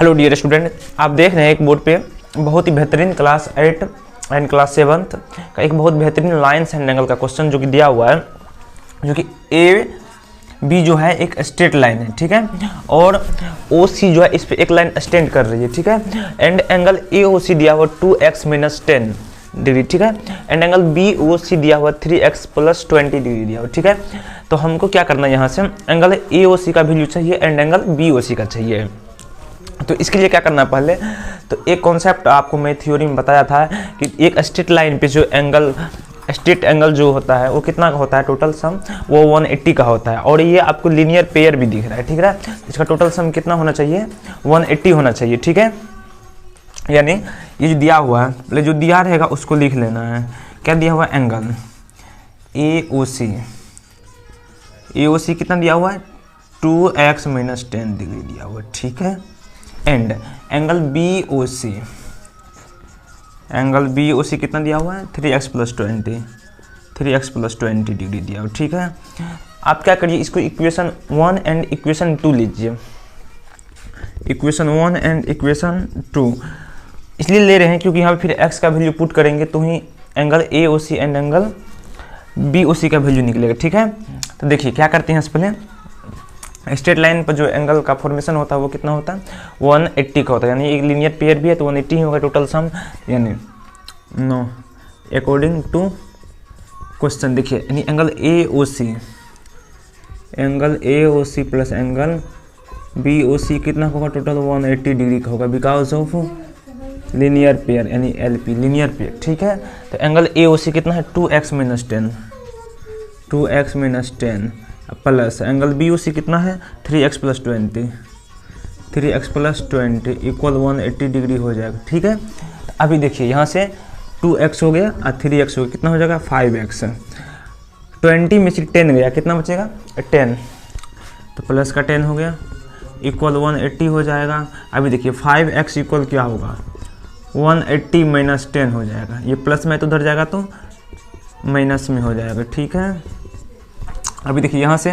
Hello dear student, आप देख रहे हैं एक बोर्ड पे बहुत ही बेहतरीन क्लास 8 एंड क्लास 7 का एक बहुत बेहतरीन लाइन्स एंड एंगल का क्वेश्चन जो कि दिया हुआ है, जो कि ए बी जो है एक स्ट्रेट लाइन है, ठीक है, और ओ सी जो है इस पे एक लाइन एक्सटेंड कर रही है, ठीक है, एंड एंगल ए ओ सी दिया हुआ 2x - 10 डिग्री, ठीक है, एंड एंगल बी ओ सी दिया हुआ 3x + 20 डिग्री दिया हुआ, ठीक है। तो हमको क्या करना है, यहाँ से एंगल ए ओ सी का वैल्यू चाहिए and angle B O C का चाहिए। तो इसके लिए क्या करना है, पहले तो एक कॉन्सेप्ट आपको मैं थ्योरी में बताया था कि एक स्ट्रेट लाइन पे जो एंगल स्ट्रेट एंगल जो होता है वो कितना का होता है, टोटल सम वो 180 का होता है, और ये आपको लीनियर पेयर भी दिख रहा है, ठीक है। इसका टोटल सम कितना होना चाहिए, 180 होना चाहिए, ठीक है। यानी ये जो दिया हुआ है, पहले जो दिया रहेगा उसको लिख लेना है। क्या दिया हुआ है, एंगल ए ओ सी कितना दिया हुआ है, 2x - 10 डिग्री दिया हुआ है, ठीक है। And angle B O C कितना दिया हुआ है, 3x + 20 डिग्री दिया हुआ, ठीक है। आप क्या करिए, इसको इक्वेशन 1 एंड इक्वेशन 2 लीजिए। इक्वेशन 1 एंड इक्वेशन 2 इसलिए ले रहे हैं क्योंकि यहाँ पे फिर x का वैल्यू पुट करेंगे तो ही angle A O C and angle B O C का वैल्यू निकलेगा, ठीक है। तो देखिए क्या करते हैं, इससे पहले स्ट्रेट लाइन पर जो एंगल का फॉर्मेशन होता है वो कितना होता है, 180 का होता है, यानी एक लीनियर पेयर भी है तो 180 ही होगा टोटल सम, यानी नो अकॉर्डिंग टू क्वेश्चन। देखिए यानी angle A O C plus angle B O C कितना होगा, टोटल 180 डिग्री का होगा, बिकॉज ऑफ लीनियर पेयर यानी एल पी लीनियर पेयर, ठीक है। तो एंगल ए ओ सी कितना है, 2x - 10 plus angle B O C कितना है, 3x + 20 इक्वल 180 डिग्री हो जाएगा, ठीक है। अभी देखिए यहाँ से 2x हो गया और 3x हो गया, कितना हो जाएगा 5x, 20 में से 10 गया, कितना बचेगा 10, तो प्लस का 10 हो गया इक्वल 180 हो जाएगा। अभी देखिए 5x इक्वल क्या होगा, 180 - 10 हो जाएगा, ये प्लस में तो उधर जाएगा तो माइनस में हो जाएगा, ठीक है। अभी देखिए यहाँ से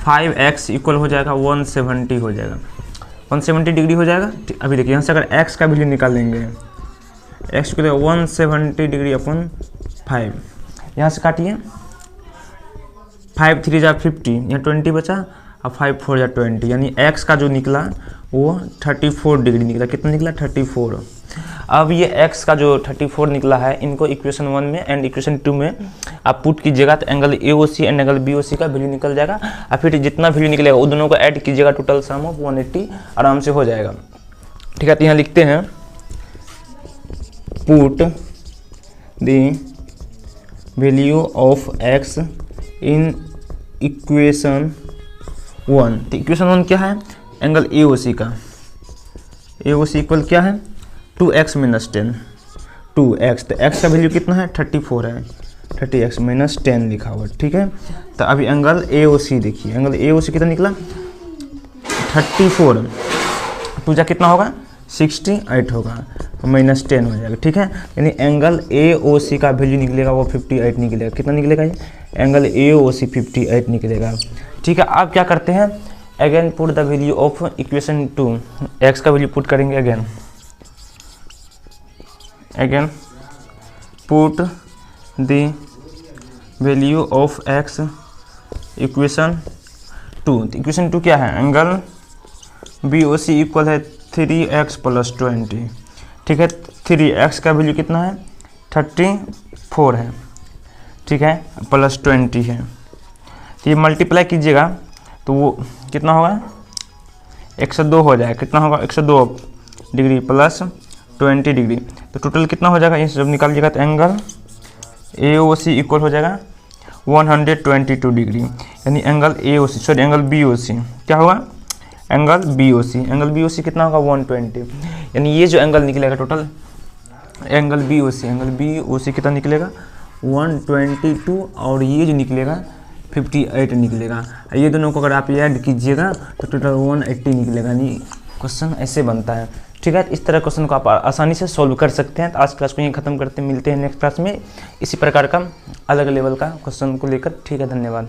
5x इक्वल हो जाएगा 170 हो जाएगा, 170 डिग्री हो जाएगा। अभी देखिए यहाँ से अगर x का वैल्यू निकालेंगे, x को 170 डिग्री अपन 5, यहाँ से काटिए 5 3 जा 50, यहाँ 20 बचा और 5 4 जा 20, यानी x का जो निकला वो 34 डिग्री निकला। कितना निकला, 34। अब ये x का जो 34 निकला है, इनको इक्वेशन 1 में एंड इक्वेशन 2 में आप पुट कीजिएगा तो angle A O C and angle B O C का वैल्यू निकल जाएगा, और फिर जितना वैल्यू निकलेगा वो दोनों को ऐड कीजिएगा, टोटल सम ऑफ 180 आराम से हो जाएगा, ठीक है। तो यहाँ लिखते हैं put the value of x in equation 1। तो इक्वेशन 1 क्या है, एंगल ए ओ सी का, ए ओ सी इक्वल क्या है, 2x - 10 2x, तो x का वैल्यू कितना है, 34 है, 30x - 10 लिखा हुआ, ठीक है। तो अभी एंगल ए ओ सी देखिए, एंगल ए ओ सी कितना निकला, 34, टू जा कितना होगा 68 होगा, -10 हो जाएगा, ठीक है। यानी एंगल ए ओ सी का वैल्यू निकलेगा वो 58 निकलेगा। कितना निकलेगा, ये एंगल ए ओ सी 58 निकलेगा, ठीक है। आप क्या करते हैं, again put the value of equation 2, x का वैल्यू पुट करेंगे, again put the value of x equation 2। Equation 2 क्या है, एंगल बी ओ सी इक्वल है 3x + 20, ठीक है। 3x का वैल्यू कितना है, 34 है, ठीक है, + 20 है। तो ये मल्टीप्लाई कीजिएगा तो वो कितना होगा, 102 हो जाएगा, कितना होगा 102 डिग्री + 20 डिग्री, तो टोटल कितना हो जाएगा, ये जब निकालिएगा तो angle A O C equal हो जाएगा 122 डिग्री, यानी angle A O C sorry angle B O C क्या होगा, एंगल बी ओ सी कितना होगा 120, यानी ये जो एंगल निकलेगा total angle B O C कितना निकलेगा 122, और ये जो निकलेगा 58 निकलेगा। ये दोनों को अगर आप ऐड कीजिएगा तो टोटल 180 निकलेगा, यानी क्वेश्चन ऐसे बनता है, ठीक है। इस तरह क्वेश्चन को आप आसानी से सॉल्व कर सकते हैं। तो आज क्लास को यहीं खत्म करते हैं, मिलते हैं नेक्स्ट क्लास में इसी प्रकार का अलग लेवल का क्वेश्चन को लेकर, ठीक है। धन्यवाद।